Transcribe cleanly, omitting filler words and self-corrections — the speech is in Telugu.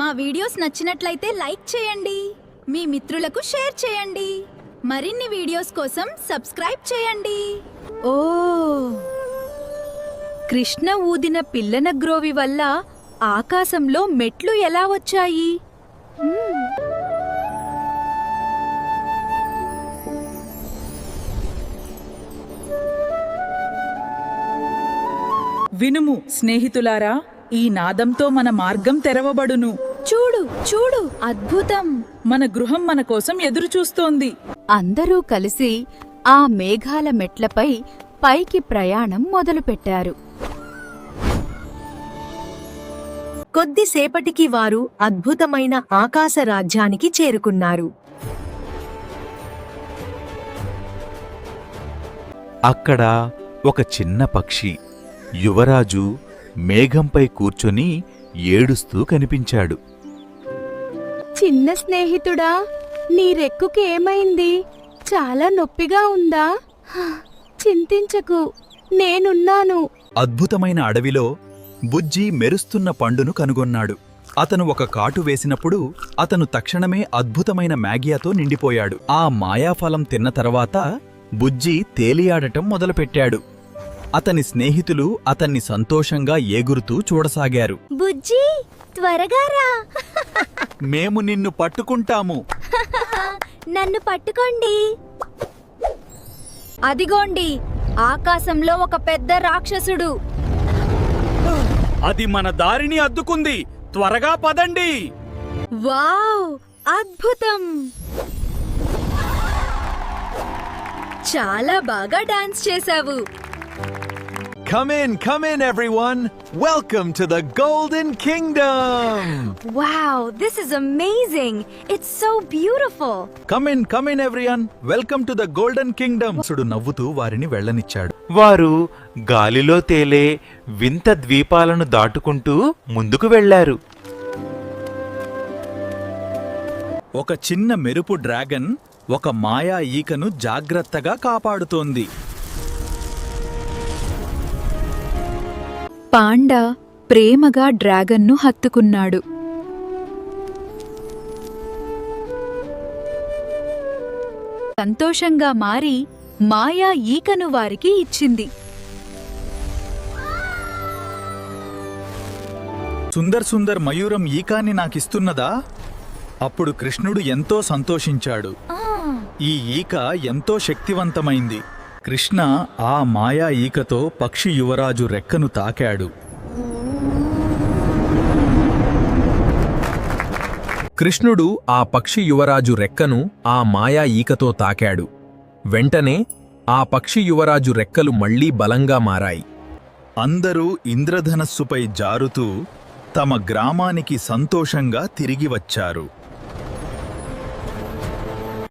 మా వీడియోస్ నచ్చినట్లయితే లైక్ చేయండి, మీ మిత్రులకు షేర్ చేయండి. మరిన్ని వీడియోస్ కోసం సబ్స్క్రైబ్ చేయండి. ఓ, కృష్ణ ఊదిన పిల్లన గ్రోవి వల్ల ఆకాశంలో మెట్లు ఎలా వచ్చాయి? వినుము స్నేహితులారా, ఈ నాదంతో మన మార్గం తెరవబడును. చూడు చూడు, అద్భుతం! మన గృహం మన కోసం ఎదురుచూస్తోంది. అందరూ కలిసి ఆ మేఘాల మెట్లపై పైకి ప్రయాణం మొదలుపెట్టారు. కొద్దిసేపటికి వారు అద్భుతమైన ఆకాశ రాజ్యానికి చేరుకున్నారు. అక్కడ ఒక చిన్న పక్షి యువరాజు మేఘంపై కూర్చొని ఏడుస్తూ కనిపించాడు. చిన్న స్నేహితుడా, నీ రెక్కుకి ఏమైంది? చాలా నొప్పిగా ఉందా? చింతించకు, నేనున్నాను. అద్భుతమైన అడవిలో బుజ్జి మెరుస్తున్న పండును కనుగొన్నాడు. అతను ఒక కాటు వేసినప్పుడు అతను తక్షణమే అద్భుతమైన మ్యాగియాతో నిండిపోయాడు. ఆ మాయాఫలం తిన్న తర్వాత బుజ్జి తేలియాడటం మొదలుపెట్టాడు. అతని స్నేహితులు అతన్ని సంతోషంగా ఏగురుతూ చూడసాగారు. బుజ్జి, త్వరగా రా. మేము నిన్ను పట్టుకుంటాము. నన్ను పట్టుకోండి. అదిగోండి, ఆకాశంలో ఒక పెద్ద రాక్షసుడు. అది మన దారిని అద్దుకుంది. త్వరగా పదండి. వావ్, అద్భుతం! చాలా బాగా డాన్స్ చేశావు. Come in everyone! Welcome to the Golden Kingdom! Wow, this is amazing! It's so beautiful! Come in everyone! Welcome to the Golden Kingdom! సుడు నవ్వుతూ వారిని వెళ్ళనిచ్చాడు. వారు గాలిలో తేలే వింత ద్వీపాలను దాటుకుంటూ ముందుకు వెళ్లారు. ఒక చిన్న మెరుపు డ్రాగన్ ఒక మాయా ఈకను జాగ్రత్తగా కాపాడుతోంది. పాండా ప్రేమగా డ్రాగన్ను హత్తుకున్నాడు. సంతోషంగా మారి మాయా ఈకను వారికి ఇచ్చింది. సుందర్ మయూరం ఈకాన్ని నాకిస్తున్నదా? అప్పుడు కృష్ణుడు ఎంతో సంతోషించాడు. ఈ ఈక ఎంతో శక్తివంతమైంది. కృష్ణ ఆ మాయా ఈకతో పక్షి యువరాజు రెక్కను తాకాడు. కృష్ణుడు ఆ పక్షి యువరాజు రెక్కను ఆ మాయా ఈకతో తాకాడు. వెంటనే ఆ పక్షి యువరాజు రెక్కలు మళ్లీ బలంగా మారాయి. అందరూ ఇంద్రధనస్సుపై జారుతూ తమ గ్రామానికి సంతోషంగా తిరిగి వచ్చారు.